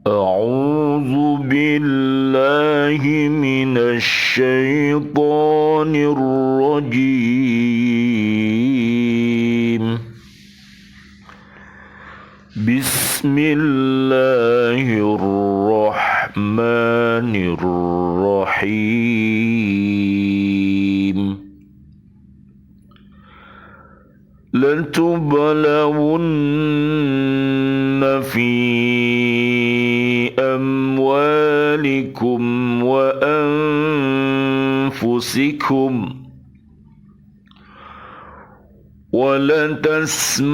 أعوذ بالله من الشيطان الرجيم. بسم الله الرحمن الرحيم. لتبلون في أموالكم وأنفسكم ولتسمعن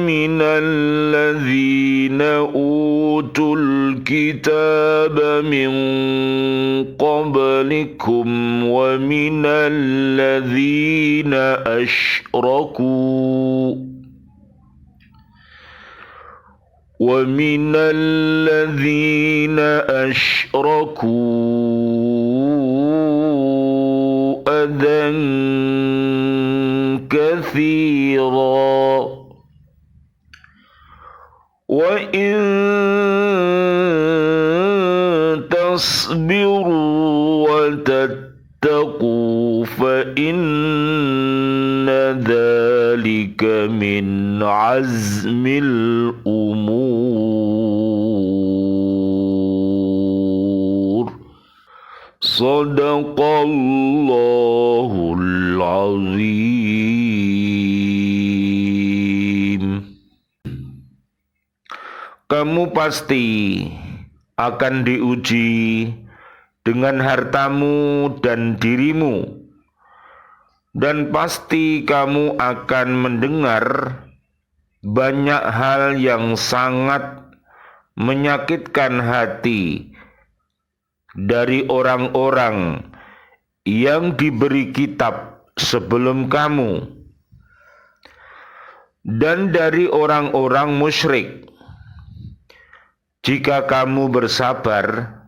من الذين أوتوا الكتاب من قبلكم ومن الذين أشركوا أذى كثيرا وإن تصبروا وتتقوا فإن ذلك من عزم الأمور. Sadaqallahul azim. Kamu pasti akan diuji dengan hartamu dan dirimu, dan pasti kamu akan mendengar banyak hal yang sangat menyakitkan hati dari orang-orang yang diberi kitab sebelum kamu dan dari orang-orang musyrik. Jika kamu bersabar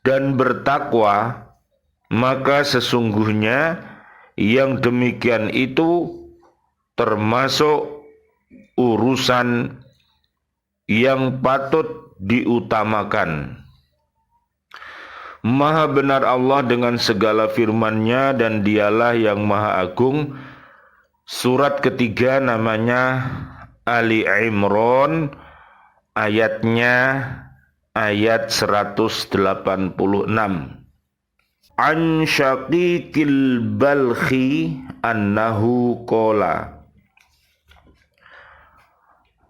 dan bertakwa, maka sesungguhnya yang demikian itu termasuk urusan yang patut diutamakan. Maha benar Allah dengan segala firman-Nya dan Dialah yang Maha Agung. Surat ketiga namanya Ali Imran, ayatnya ayat 186. An Syaqiqil Balkhi annahu qala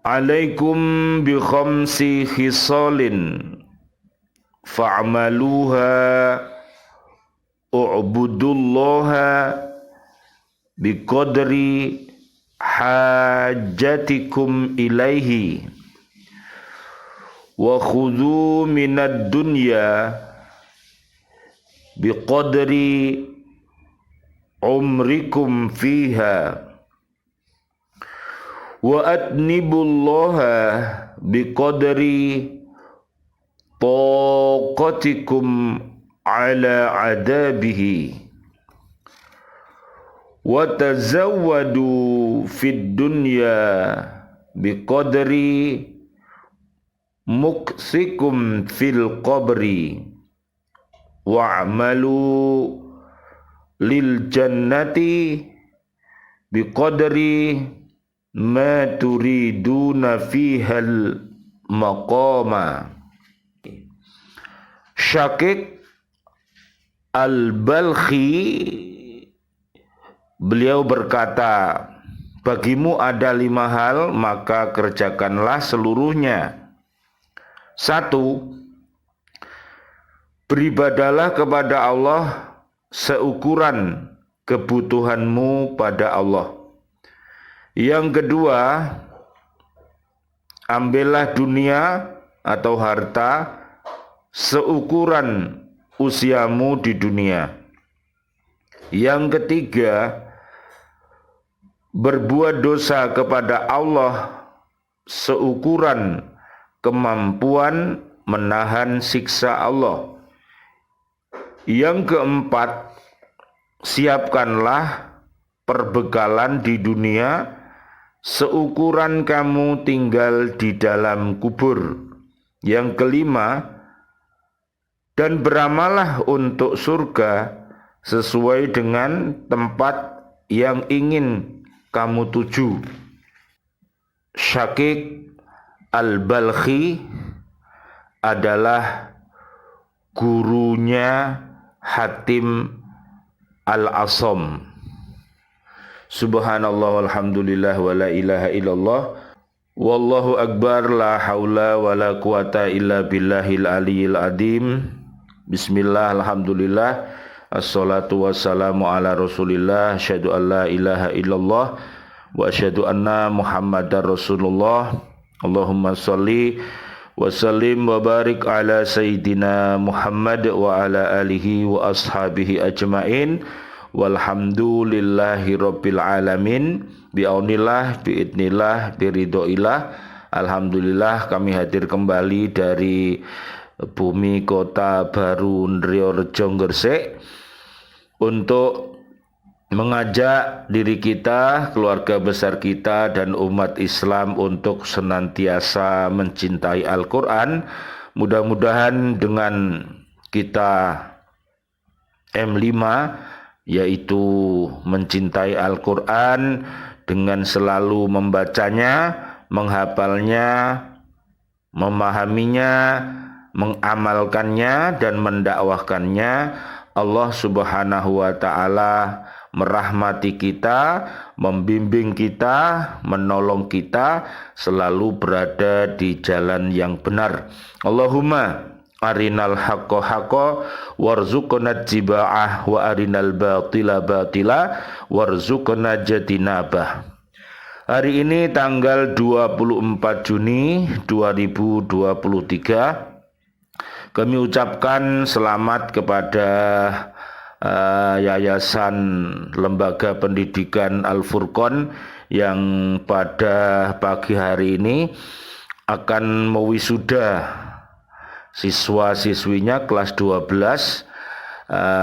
alaikum bi khamsi khisalin fa'maluha u'budullaha biqadri hajatikum ilaihi wa khudhu minad dunya biqadri umrikum fiha wa adnibullaha biqadri taqatikum ala adabihi wa tazawwadu fid dunya biqadri muksikum fil qabri wa'malu lil jannati biqadri ma turiduna fihal maqama. Syaqiq Al-Balkhi beliau berkata, bagimu ada 5 hal, maka kerjakanlah seluruhnya. 1. Beribadalah kepada Allah seukuran kebutuhanmu pada Allah. Yang kedua, ambillah dunia atau harta seukuran usiamu di dunia. Yang ketiga, berbuat dosa kepada Allah seukuran kemampuan menahan siksa Allah. Yang keempat, siapkanlah perbekalan di dunia seukuran kamu tinggal di dalam kubur. Yang kelima, dan beramallah untuk surga sesuai dengan tempat yang ingin kamu tuju. Syakik Al-Balkhi adalah gurunya Hatim Al-Asam. Subhanallah walhamdulillah wa la ilaha illallah wallahu akbar la haula wa la quwata illa billahil aliyil adim. Bismillah, alhamdulillah, assalatu wassalamu ala rasulillah, asyhadu an la ilaha illallah wa asyhadu anna muhammadar rasulullah. Allahumma sholli wa sallim wa barik ala sayyidina Muhammad wa ala alihi wa ashabihi ajmain. Walhamdulillahi rabbil alamin. Biaunillah, biidnillah, biridhoillah. Alhamdulillah kami hadir kembali dari bumi kota baru Ndriorejo Gresik untuk mengajak diri kita, keluarga besar kita dan umat Islam untuk senantiasa mencintai Al-Quran. Mudah-mudahan dengan kita M5, yaitu mencintai Al-Quran dengan selalu membacanya, menghafalnya, memahaminya, mengamalkannya dan mendakwahkannya, Allah Subhanahu wa ta'ala merahmati kita, membimbing kita, menolong kita selalu berada di jalan yang benar. Allahumma arinal haqqo haqqo warzuqna tiba'ah wa arinal batila batila warzuqna jatinabah. Hari ini tanggal 24 Juni 2023 kami ucapkan selamat kepada Yayasan Lembaga Pendidikan Al-Furqan yang pada pagi hari ini akan mewisuda siswa-siswinya kelas 12.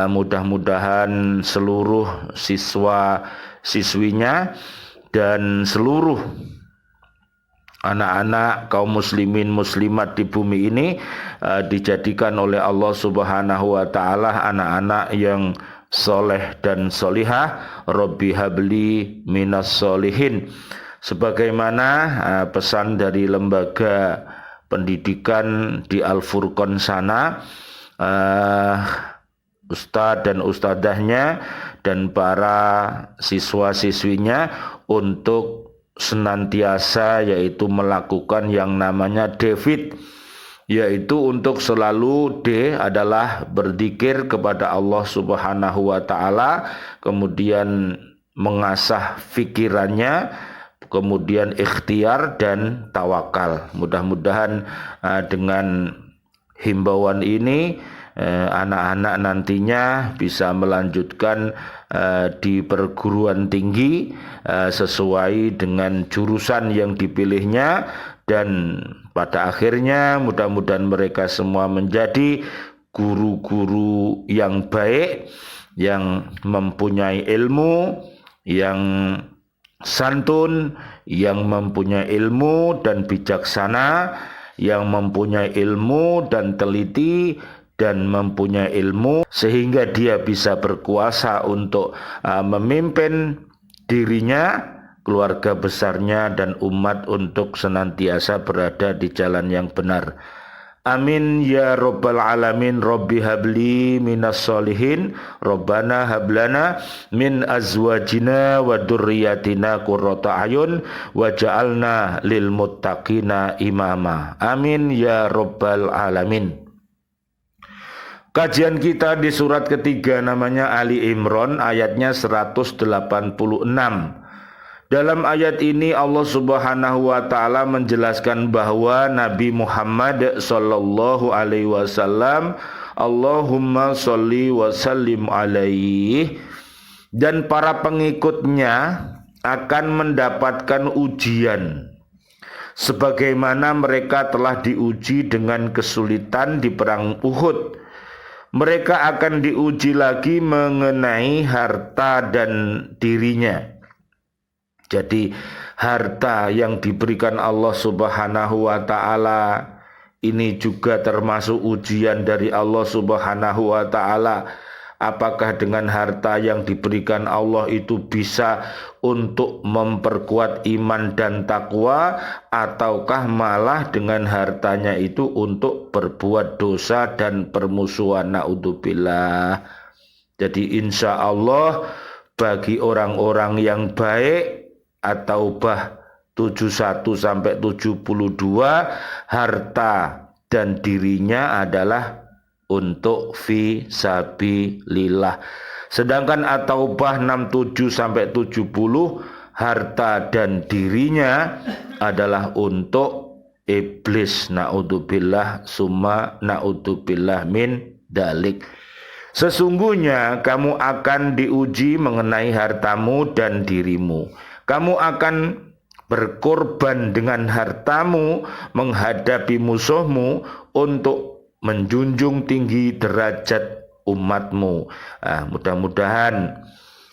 Mudah-mudahan seluruh siswa-siswinya dan seluruh anak-anak kaum muslimin muslimat di bumi ini dijadikan oleh Allah Subhanahu wa ta'ala anak-anak yang soleh dan solihah. Rabbi habli minas solihin, sebagaimana pesan dari lembaga pendidikan di Al-Furqan sana, ustadz dan ustadzahnya dan para siswa-siswinya untuk senantiasa yaitu melakukan yang namanya David, yaitu untuk selalu D adalah berzikir kepada Allah Subhanahu wa ta'ala, kemudian mengasah fikirannya, kemudian ikhtiar dan tawakal. Mudah-mudahan dengan himbauan ini anak-anak nantinya bisa melanjutkan di perguruan tinggi sesuai dengan jurusan yang dipilihnya, dan pada akhirnya mudah-mudahan mereka semua menjadi guru-guru yang baik, yang mempunyai ilmu, yang santun, yang mempunyai ilmu dan bijaksana, yang mempunyai ilmu dan teliti dan mempunyai ilmu sehingga dia bisa berkuasa untuk memimpin dirinya, keluarga besarnya dan umat untuk senantiasa berada di jalan yang benar. Amin ya rabbal alamin. Rabbi habli minas solihin, Rabbana hablana min azwajina wa durriyatina qurrata ayun waj'alna lil muttaqina imama. Amin ya rabbal alamin. Kajian kita di surat ketiga namanya Ali Imran, ayatnya 186. Dalam ayat ini Allah Subhanahu wa ta'ala menjelaskan bahwa Nabi Muhammad sallallahu alaihi wasallam, Allahumma sholli wa sallim alaihi, dan para pengikutnya akan mendapatkan ujian sebagaimana mereka telah diuji dengan kesulitan di perang Uhud. Mereka akan diuji lagi mengenai harta dan dirinya. Jadi harta yang diberikan Allah Subhanahu wa ta'ala ini juga termasuk ujian dari Allah Subhanahu wa ta'ala. Apakah dengan harta yang diberikan Allah itu bisa untuk memperkuat iman dan takwa, ataukah malah dengan hartanya itu untuk berbuat dosa dan permusuhan? Naudzubillah. Jadi insya Allah bagi orang-orang yang baik atau bah 71 sampai 72, harta dan dirinya adalah untuk fi sabilillah. Sedangkan At-Taubah 67 sampai 70, harta dan dirinya adalah untuk iblis. Naudzubillah summa naudzubillah min dalik. Sesungguhnya kamu akan diuji mengenai hartamu dan dirimu. Kamu akan berkorban dengan hartamu menghadapi musuhmu untuk menjunjung tinggi derajat umatmu. Mudah-mudahan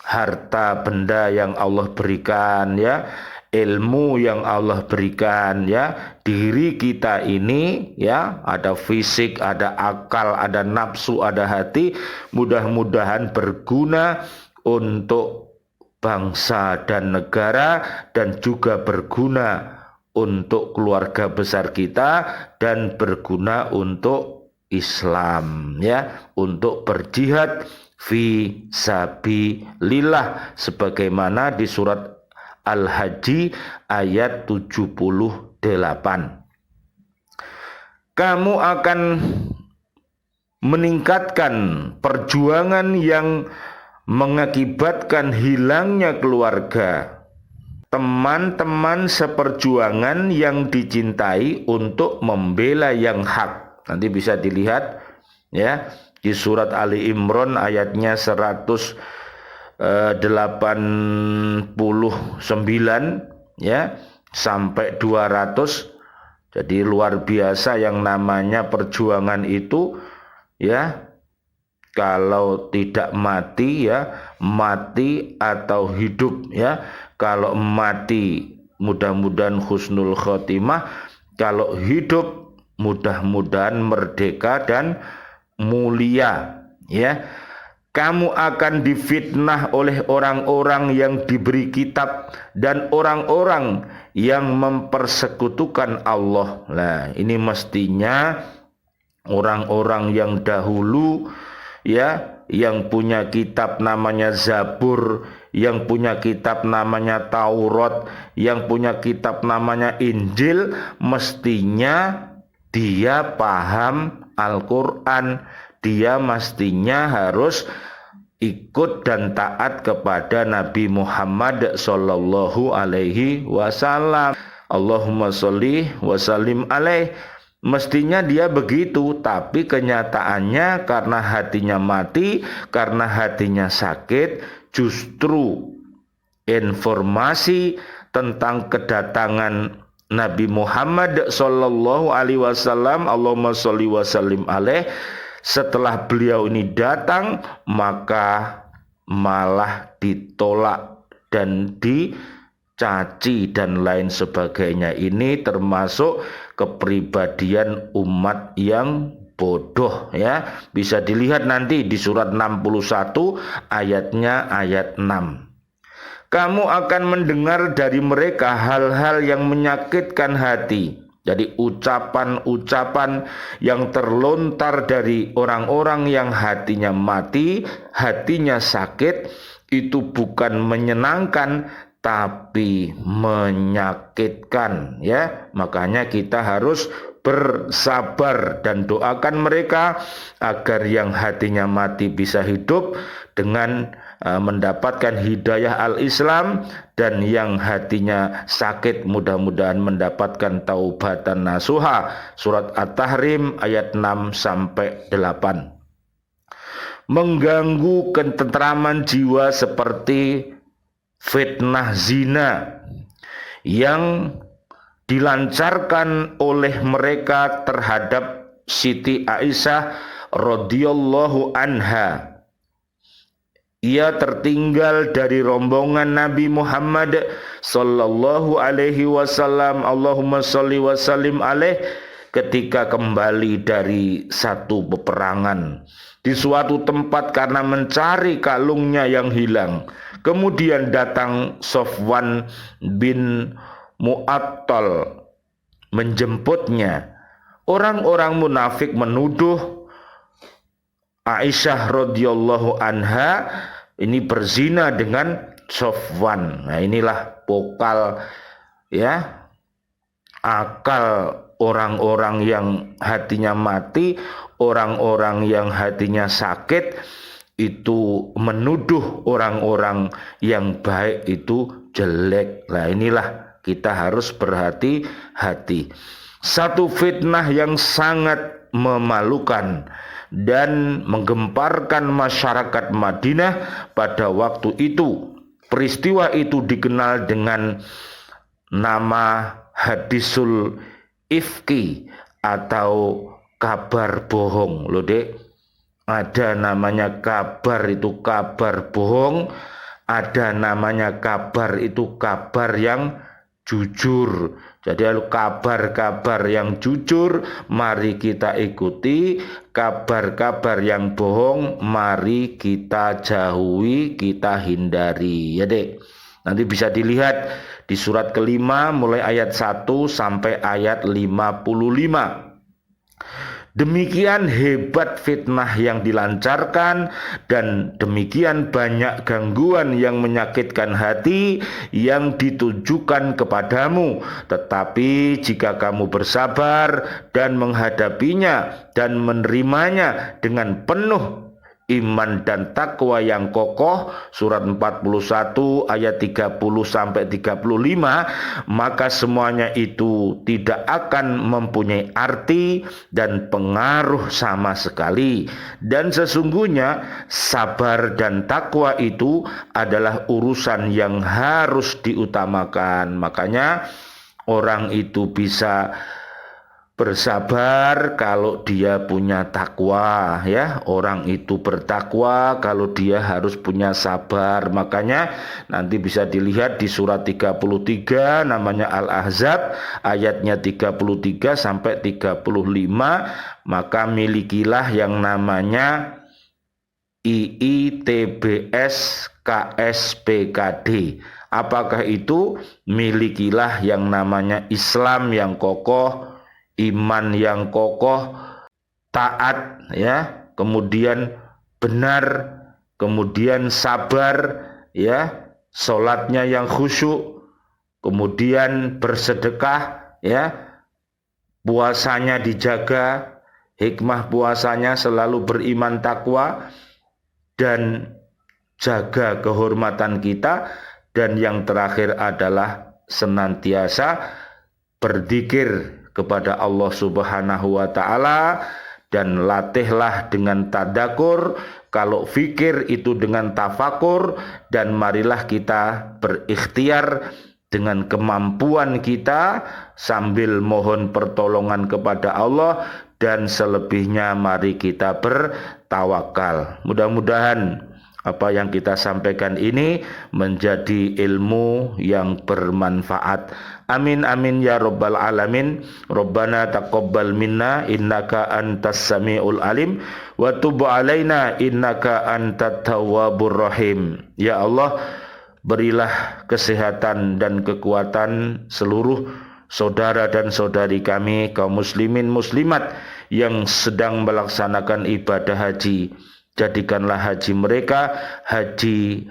harta benda yang Allah berikan, ya, ilmu yang Allah berikan, ya, diri kita ini, ya, ada fisik, ada akal, ada nafsu, ada hati, mudah-mudahan berguna untuk bangsa dan negara, dan juga berguna untuk keluarga besar kita, dan berguna untuk Islam, ya, untuk berjihad fi sabilillah sebagaimana di surat Al-Haji ayat 78. Kamu akan meningkatkan perjuangan yang mengakibatkan hilangnya keluarga, teman-teman seperjuangan yang dicintai untuk membela yang hak. Nanti bisa dilihat, ya, di surat Ali Imran ayatnya 189, ya, sampai 200. Jadi luar biasa yang namanya perjuangan itu, ya. Kalau tidak mati, ya, mati atau hidup, ya. Kalau mati mudah-mudahan husnul khotimah, kalau hidup mudah-mudahan merdeka dan mulia, ya. Kamu akan difitnah oleh orang-orang yang diberi kitab dan orang-orang yang mempersekutukan Allah. Nah, ini mestinya orang-orang yang dahulu, ya, yang punya kitab namanya Zabur, yang punya kitab namanya Taurat, yang punya kitab namanya Injil, mestinya dia paham Al-Quran, dia mestinya harus ikut dan taat kepada Nabi Muhammad sallallahu alaihi wasallam. Allahumma sholli wa sallim alaih. Mestinya dia begitu, tapi kenyataannya karena hatinya mati, karena hatinya sakit, justru informasi tentang kedatangan Nabi Muhammad sallallahu alaihi wasallam, Allahumma sholli wa sallim alaih, setelah beliau ini datang maka malah ditolak dan dicaci dan lain sebagainya. Ini termasuk kepribadian umat yang bodoh, ya. Bisa dilihat nanti di surat 61 ayatnya ayat 6. Kamu akan mendengar dari mereka hal-hal yang menyakitkan hati. Jadi ucapan-ucapan yang terlontar dari orang-orang yang hatinya mati, hatinya sakit, itu bukan menyenangkan tapi menyakitkan, ya. Makanya kita harus bersabar dan doakan mereka agar yang hatinya mati bisa hidup dengan mendapatkan hidayah al-Islam, dan yang hatinya sakit mudah-mudahan mendapatkan taubatan nasuha. Surat At-Tahrim ayat 6 sampai 8. Mengganggu ketentraman jiwa seperti fitnah zina yang dilancarkan oleh mereka terhadap Siti Aisyah radhiyallahu anha. ia tertinggal dari rombongan Nabi Muhammad sallallahu alaihi wasallam, Allahumma sholli wa sallim alaih, ketika kembali dari satu peperangan di suatu tempat karena mencari kalungnya yang hilang. Kemudian datang Sofwan bin Mu'attal menjemputnya. Orang-orang munafik menuduh Aisyah radhiyallahu anha ini berzina dengan Sofwan. Nah, inilah pokal ya, akal orang-orang yang hatinya mati, orang-orang yang hatinya sakit itu menuduh orang-orang yang baik itu jelek. Nah, inilah kita harus berhati-hati. Satu fitnah yang sangat memalukan dan menggemparkan masyarakat Madinah pada waktu itu. Peristiwa itu dikenal dengan nama hadisul ifki atau kabar bohong. Loh dek, ada namanya kabar itu kabar bohong, ada namanya kabar itu kabar yang jujur. Jadi kabar-kabar yang jujur mari kita ikuti, kabar-kabar yang bohong mari kita jauhi, kita hindari ya dek. Nanti bisa dilihat di surat kelima mulai ayat 1 sampai ayat 55. Demikian hebat fitnah yang dilancarkan dan demikian banyak gangguan yang menyakitkan hati yang ditujukan kepadamu. Tetapi jika kamu bersabar dan menghadapinya dan menerimanya dengan penuh iman dan takwa yang kokoh, surat 41 ayat 30 sampai 35, maka semuanya itu tidak akan mempunyai arti dan pengaruh sama sekali. Dan sesungguhnya sabar dan takwa itu adalah urusan yang harus diutamakan. Makanya orang itu bisa bersabar kalau dia punya takwa ya. Orang itu bertakwa kalau dia harus punya sabar. Makanya nanti bisa dilihat di surat 33 namanya Al-Ahzab ayatnya 33 sampai 35. Maka milikilah yang namanya IITBS KSPKD. Apakah itu? Milikilah yang namanya Islam yang kokoh, iman yang kokoh, taat ya, kemudian benar, kemudian sabar ya, salatnya yang khusyuk, kemudian bersedekah ya, puasanya dijaga, hikmah puasanya selalu beriman takwa dan jaga kehormatan kita, dan yang terakhir adalah senantiasa berzikir kepada Allah Subhanahu wa taala dan latihlah dengan tadakur, kalau fikir itu dengan tafakur, dan marilah kita berikhtiar dengan kemampuan kita sambil mohon pertolongan kepada Allah, dan selebihnya mari kita bertawakal. Mudah-mudahan apa yang kita sampaikan ini menjadi ilmu yang bermanfaat. Amin amin ya rabbal alamin. Rabbana taqabbal minna innaka antas samiul alim wa tub alaina innaka antat tawwabur rahim. Ya Allah, berilah kesehatan dan kekuatan seluruh saudara dan saudari kami kaum muslimin muslimat yang sedang melaksanakan ibadah haji. Jadikanlah haji mereka haji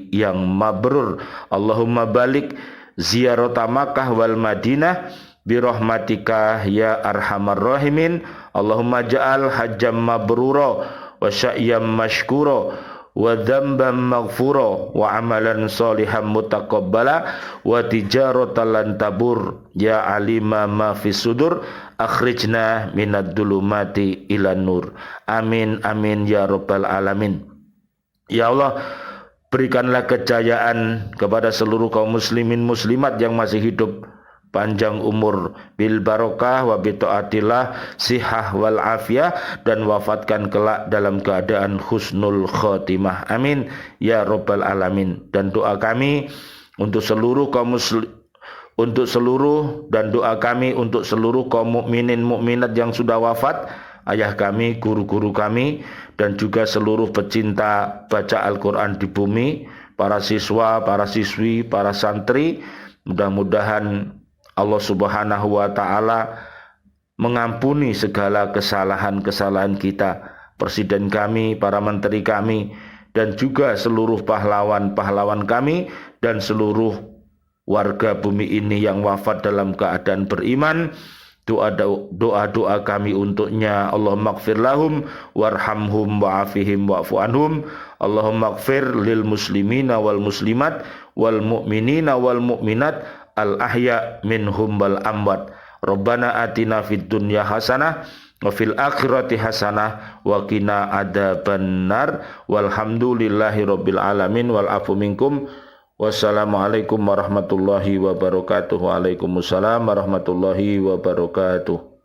yang mabrur. Allahumma balik ziyarata Makkah wal Madinah birahmatika ya arhamar rahimin. Allahumma ja'al hajjam mabrura wa sya'yam mashkura wa dzamban maghfura wa amalan salihan mutaqabbala wa tijaratan lan tabur ya alima ma fis sudur akhrijna minad dulumati ilan nur. Amin amin ya rabbal alamin. Ya Allah, berikanlah kejayaan kepada seluruh kaum muslimin muslimat yang masih hidup panjang umur bil barokah wa bi taatillah sihah wal afiyah, dan wafatkan kelak dalam keadaan husnul khotimah. Amin ya rabbal alamin. Dan doa kami untuk seluruh kaum muslim, untuk seluruh, dan doa kami untuk seluruh kaum mukminin mukminat yang sudah wafat, ayah kami, guru-guru kami, dan juga seluruh pecinta baca Al-Quran di bumi, para siswa, para siswi, para santri. Mudah-mudahan Allah Subhanahu wa Ta'ala mengampuni segala kesalahan-kesalahan kita, presiden kami, para menteri kami, dan juga seluruh pahlawan-pahlawan kami, dan seluruh warga bumi ini yang wafat dalam keadaan beriman. Doa-doa kami untuknya, Allahumma gfir lahum warhamhum wa'afihim wa'fu anhum. Allahumma gfir lil muslimina wal muslimat wal mu'minina wal mu'minat al ahya minhum wal amwat. Rabbana atina fid dunya hasanah wa fil akhirati hasanah wa qina adzabannar. Walhamdulillahi rabbil alamin wal afu minkum. Wassalamualaikum warahmatullahi wabarakatuh. Waalaikumsalam warahmatullahi wabarakatuh.